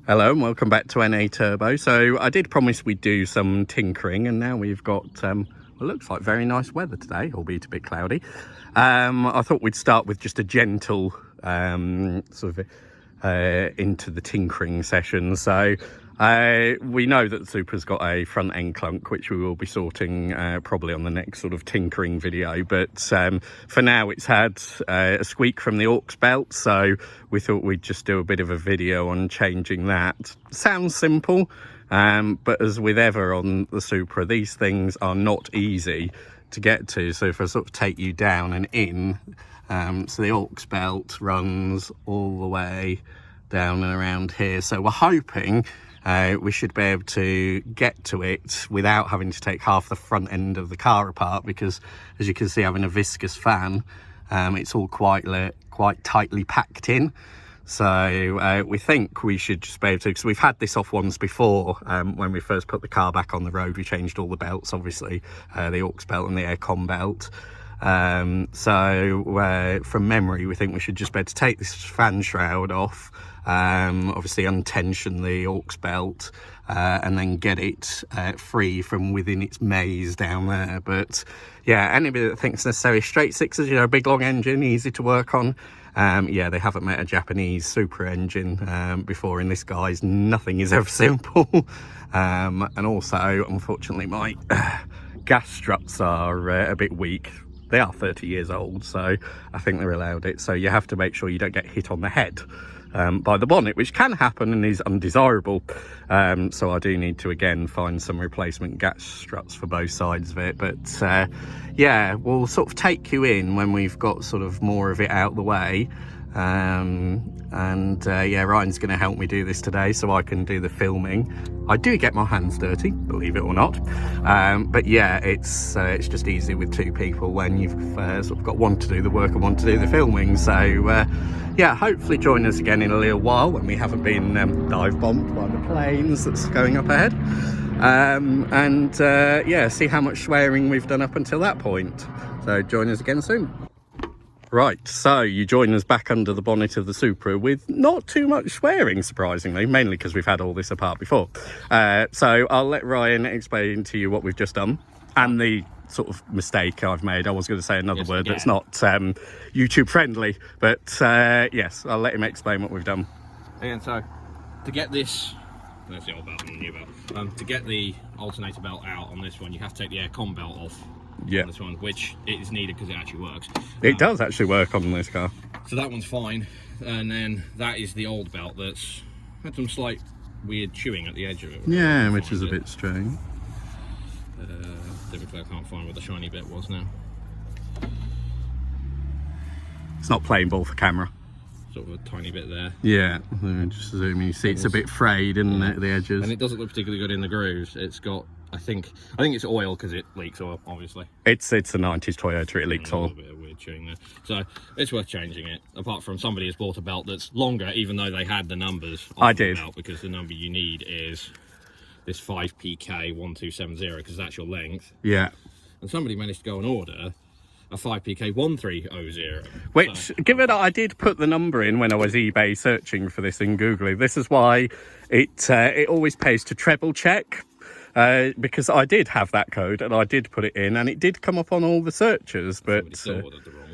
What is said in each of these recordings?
Hello and welcome back to NA Turbo. So I did promise we'd do some tinkering, and now we've got what looks like very nice weather today, albeit a bit cloudy. I thought we'd start with just a gentle into the tinkering session. So we know that the Supra's got a front end clunk, which we will be sorting probably on the next sort of tinkering video. But for now, it's had a squeak from the aux belt, so we thought we'd just do a bit of a video on changing that. Sounds simple, but as with ever on the Supra, these things are not easy to get to. So if I sort of take you down and in, so the aux belt runs all the way down and around here. So we're hoping we should be able to get to it without having to take half the front end of the car apart, because as you can see, having a viscous fan, it's all quite tightly packed in. So we think we should just be able to, because we've had this off once before. When we first put the car back on the road, we changed all the belts, obviously, the aux belt and the aircon belt. So from memory, we think we should just be able to take this fan shroud off, obviously untension the aux belt, and then get it free from within its maze down there. But yeah, anybody that thinks necessarily straight sixes, you know, big long engine, easy to work on, yeah, they haven't met a Japanese Supra engine before in this guise. Nothing is ever simple. And also, unfortunately, my gas struts are a bit weak. They are 30 years old, so I think they're allowed it. So you have to make sure you don't get hit on the head by the bonnet, which can happen and is undesirable. So I do need to, again, find some replacement gas struts for both sides of it. But yeah, we'll sort of take you in when we've got sort of more of it out the way. Yeah, Ryan's going to help me do this today so I can do the filming. I do get my hands dirty, believe it or not, but yeah, it's just easy with two people when you've sort of got one to do the work and one to do the filming. So yeah, hopefully join us again in a little while when we haven't been dive bombed by the planes that's going up ahead, yeah, see how much swearing we've done up until that point. So join us again soon. Right, so you join us back under the bonnet of the Supra with not too much swearing, surprisingly, mainly because we've had all this apart before. So I'll let Ryan explain to you what we've just done and the sort of mistake I've made. I was going to say another word that's not YouTube friendly, but yes, I'll let him explain what we've done. And so to get this, there's the old belt and the new belt. To get the alternator belt out on this one, you have to take the aircon belt off. Yeah, on this one, which is needed because it actually works. It does actually work on this car. So that one's fine, and then that is the old belt that's had some slight weird chewing at the edge of it. Yeah, which is a bit strange. Typically I can't find where the shiny bit was now. It's not playing ball for camera. Sort of a tiny bit there. Yeah, just zooming. You see it's a bit frayed, isn't it, the edges? And it doesn't look particularly good in the grooves. It's got, I think it's oil because it leaks oil, obviously. It's a 90s Toyota, it leaks oil. A bit of weird chewing there. So it's worth changing it. Apart from somebody has bought a belt that's longer, even though they had the numbers. I did. Belt, because the number you need is this 5PK1270 because that's your length. Yeah. And somebody managed to go and order a 5PK1300. Which, so, given I did put the number in when I was eBay searching for this in Googly, this is why it always pays to treble check. Because I did have that code and I did put it in and it did come up on all the searches, but still ordered the wrong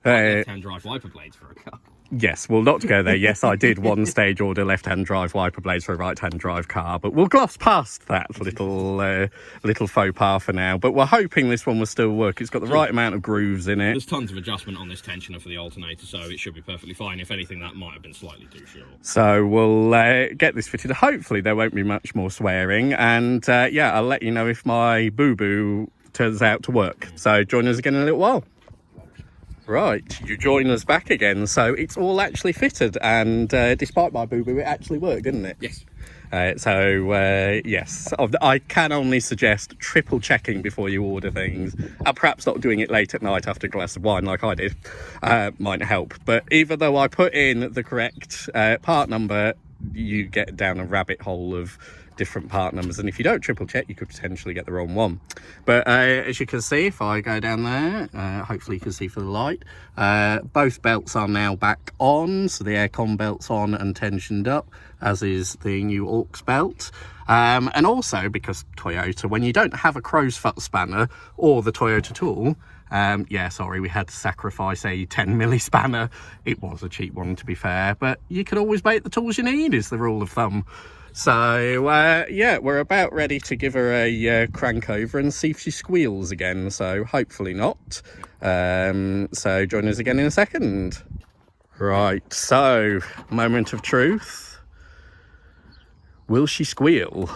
left-hand drive wiper blades for a car. Yes, well, not to go there. Yes, I did one stage order left-hand drive wiper blades for a right-hand drive car, but we'll gloss past that little faux pas for now. But we're hoping this one will still work. It's got the right amount of grooves in it. There's tons of adjustment on this tensioner for the alternator, so it should be perfectly fine. If anything, that might have been slightly too short. So we'll get this fitted. Hopefully there won't be much more swearing, and yeah, I'll let you know if my boo-boo turns out to work. So join us again in a little while. Right, you join us back again. So it's all actually fitted, and despite my boo-boo, it actually worked, didn't it? Yes. Yes, I can only suggest triple checking before you order things, and perhaps not doing it late at night after a glass of wine like I did might help. But even though I put in the correct part number, you get down a rabbit hole of different part numbers, and if you don't triple check you could potentially get the wrong one. But as you can see, if I go down there, hopefully you can see for the light, both belts are now back on, so the aircon belt's on and tensioned up, as is the new aux belt. And also because Toyota, when you don't have a crow's foot spanner or the Toyota tool, yeah, sorry, we had to sacrifice a 10 milli spanner. It was a cheap one, to be fair, but you can always make the tools you need, is the rule of thumb. So yeah, we're about ready to give her a crank over and see if she squeals again, so hopefully not. So join us again in a second. Right, so moment of truth. Will she squeal?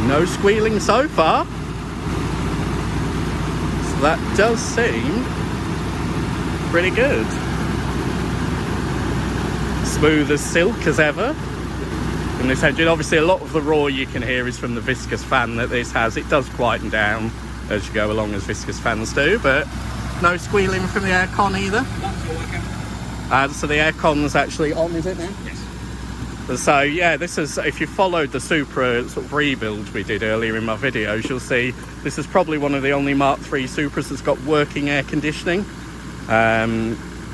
No squealing so far. So that does seem pretty good. Smooth as silk as ever in this engine. Obviously a lot of the roar you can hear is from the viscous fan that this has. It does quieten down as you go along, as viscous fans do, but no squealing from the aircon either. So the aircon's actually on, is it now? Yes. So yeah, this is, if you followed the Supra sort of rebuild we did earlier in my videos, you'll see this is probably one of the only Mark III Supras that's got working air conditioning.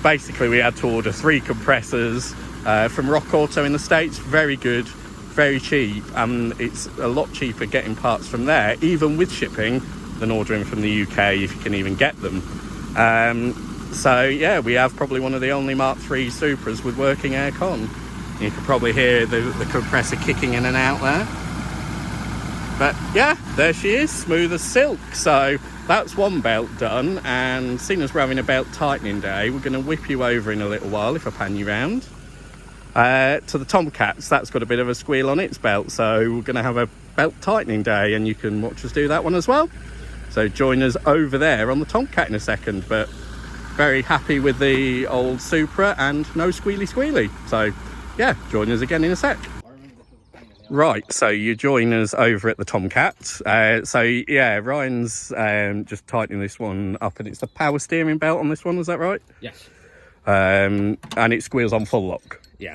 Basically we had to order 3 compressors from Rock Auto in the States. Very good, very cheap, and it's a lot cheaper getting parts from there, even with shipping, than ordering from the UK, if you can even get them. So yeah, we have probably one of the only Mark III Supras with working aircon. You can probably hear the compressor kicking in and out there. But yeah, there she is, smooth as silk. So that's one belt done, and seeing as we're having a belt tightening day, we're going to whip you over in a little while if I pan you round. To the Tomcats, that's got a bit of a squeal on its belt, so we're going to have a belt tightening day, and you can watch us do that one as well. So join us over there on the Tomcat in a second, but very happy with the old Supra and no squealy. So yeah, join us again in a sec. Right, so you join us over at the Tomcat. So yeah, Ryan's just tightening this one up, and it's the power steering belt on this one, is that right? Yes. And it squeals on full lock. Yeah.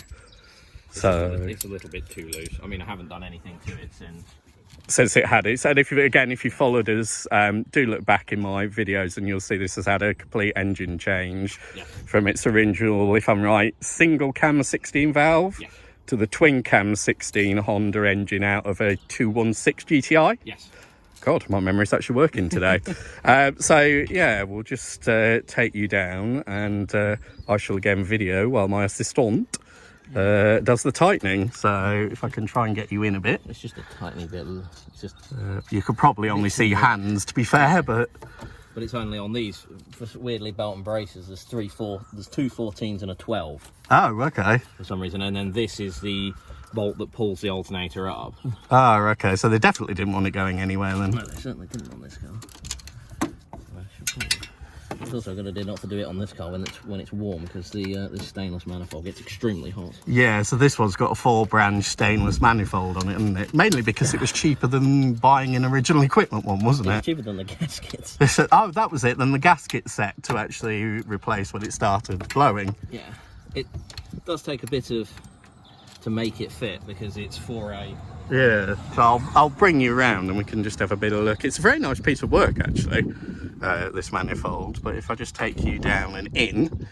So it's a little bit too loose. I mean, I haven't done anything to it since it had it. And if you followed us, do look back in my videos and you'll see this has had a complete engine change. Yeah. From its original, if I'm right, single cam 16 valve. Yeah. To the twin cam 16 Honda engine out of a 216 GTI. Yes. God, my memory's actually working today. So yeah, we'll just take you down, and I shall again video while my assistant does the tightening. So if I can try and get you in a bit. It's just a tiny bit. It's just you could probably only see hands, to be fair, but it's only on these, for weirdly, belt and braces. There's 2 14s and a 12. Oh, okay. For some reason, and then this is the bolt that pulls the alternator up. Oh, okay. So they definitely didn't want it going anywhere then. No, they certainly didn't on this car. It's also a good idea not to do it on this car when it's warm, because this stainless manifold gets extremely hot. Yeah, so this one's got a 4-branch stainless manifold on it, hasn't it? Mainly because it was cheaper than buying an original equipment one, wasn't it? It was cheaper than the gaskets. Oh, that was it. Then the gasket set to actually replace when it started blowing. Yeah, it does take a bit to make it fit, because it's for a... Yeah, so I'll bring you around and we can just have a bit of a look. It's a very nice piece of work, actually, this manifold. But if I just take you down and in,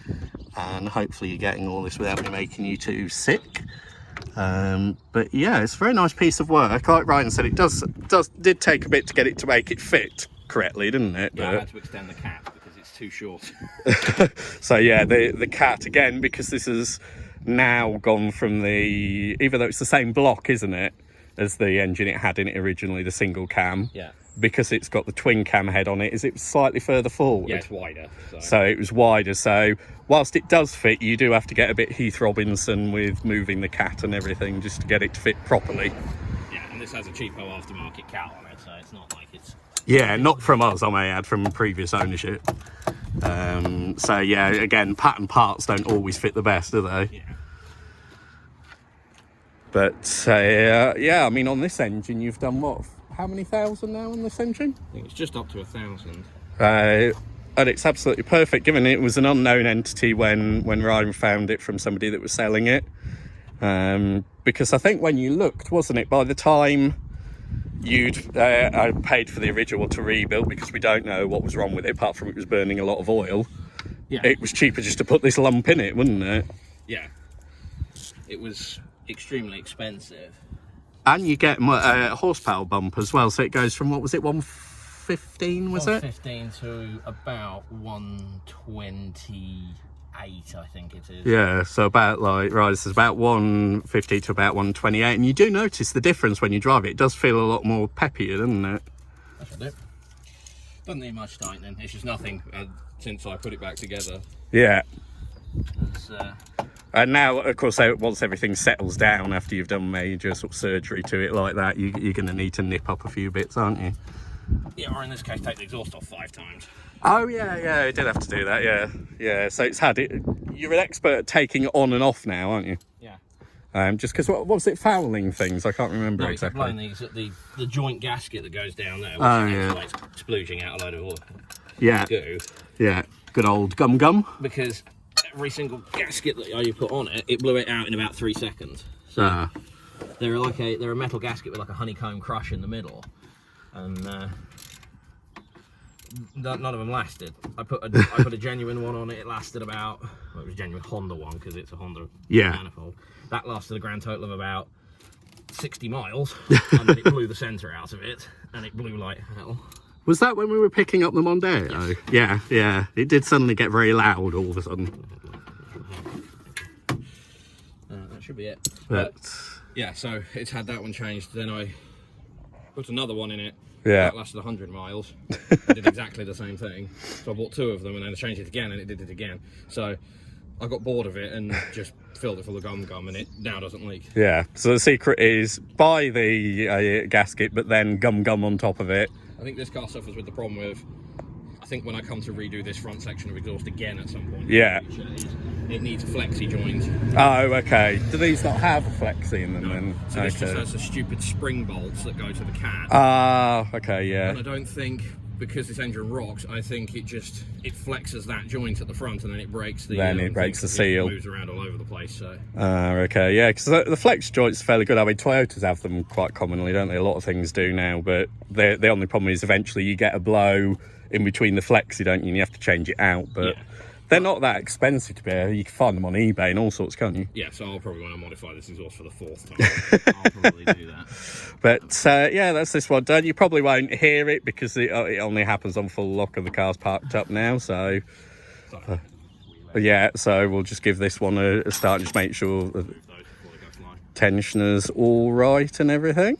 and hopefully you're getting all this without me making you too sick. But yeah, it's a very nice piece of work. Like Ryan said, it did take a bit to get it to make it fit correctly, didn't it? Yeah, I had to extend the cat because it's too short. So yeah, the cat again, because this has now gone from the, even though it's the same block, isn't it, as the engine it had in it originally, the single cam. Yeah. Because it's got the twin cam head on it, is it slightly further forward? Yeah, it's wider. So it was wider. So whilst it does fit, you do have to get a bit Heath Robinson with moving the cat and everything just to get it to fit properly. Yeah, and this has a cheapo aftermarket cat on it, so it's not like it's... Yeah, not from us, I may add, from previous ownership. So yeah, again, pattern parts don't always fit the best, do they? Yeah. But yeah, I mean, on this engine, you've done what? How many thousand now on this engine? I think it's just up to 1,000. And it's absolutely perfect, given it was an unknown entity when Ryan found it from somebody that was selling it. Because I think when you looked, wasn't it, by the time you'd I paid for the original to rebuild, because we don't know what was wrong with it apart from it was burning a lot of oil. Yeah. It was cheaper just to put this lump in it, wasn't it? Yeah. It was extremely expensive. And you get a horsepower bump as well, so it goes from, what was it, 115, was it? 115 to about 128, I think it is. Yeah, so about like, right, this is about 150 to about 128, and you do notice the difference when you drive it. It does feel a lot more peppier, doesn't it? That's what I do. Doesn't need much tightening. It's just nothing since I put it back together. Yeah. It's, And now, of course, once everything settles down after you've done major sort of surgery to it like that, you're going to need to nip up a few bits, aren't you? Yeah, or in this case, take the exhaust off 5 times. Oh, yeah, I did have to do that, yeah. Yeah, so it's had it. You're an expert at taking it on and off now, aren't you? Yeah. Just because, what was it, fouling things? I can't remember No, exactly. blowing these at the joint gasket that goes down there, which yeah. is splooging out a load of oil. Yeah. Goo. Yeah, good old gum. Because every single gasket that you put on it, it blew it out in about 3 seconds. So they're a metal gasket with like a honeycomb crush in the middle, and none of them lasted. I put a genuine one on it. It lasted about, well, it was a genuine Honda one because it's a Honda manifold. That lasted a grand total of about 60 miles, and then it blew the centre out of it, and it blew like hell. Was that when we were picking up the Mondeo? Yes. Yeah. It did suddenly get very loud all of a sudden. That should be it. But yeah, so it's had that one changed. Then I put another one in it. Yeah. That lasted 100 miles. I did exactly the same thing. So I bought 2 of them, and then I changed it again, and it did it again. So I got bored of it and just filled it full of gum, and it now doesn't leak. Yeah. So the secret is buy the gasket, but then gum on top of it. I think this car suffers with the problem with, I think when I come to redo this front section of exhaust again at some point, it needs a flexi joint. Oh, okay. Do these not have a flexi in them then? So this just has the stupid spring bolts that go to the cat. Ah, okay, yeah. And I don't think, because this engine rocks, I think it flexes that joint at the front, and then it breaks the seal. It moves around all over the place. So. Okay, yeah, because the flex joint's fairly good. I mean, Toyotas have them quite commonly, don't they? A lot of things do now, but the only problem is eventually you get a blow in between the flexi, don't you? And you have to change it out, but they're not that expensive to be. You can find them on eBay and all sorts, can't you? Yeah, so I'll probably want to modify this exhaust for the 4th time. I'll probably do that. But yeah, that's this one done. You probably won't hear it because it only happens on full lock and the car's parked up now. So yeah, so we'll just give this one a start and just make sure the tensioner's all right and everything.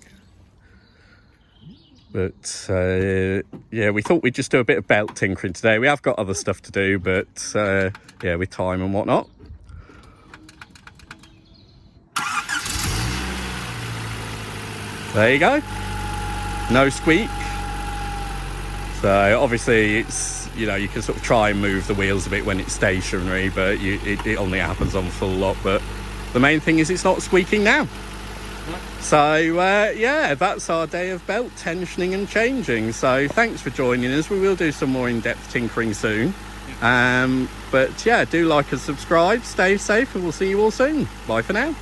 But yeah, we thought we'd just do a bit of belt tinkering today. We have got other stuff to do, but yeah, with time and whatnot. There you go. No squeak. So obviously it's, you know, you can sort of try and move the wheels a bit when it's stationary, but it only happens on full lock. But the main thing is it's not squeaking now. So yeah, that's our day of belt tensioning and changing. So thanks for joining us. We will do some more in-depth tinkering soon. But yeah, do like and subscribe, stay safe, and we'll see you all soon. Bye for now.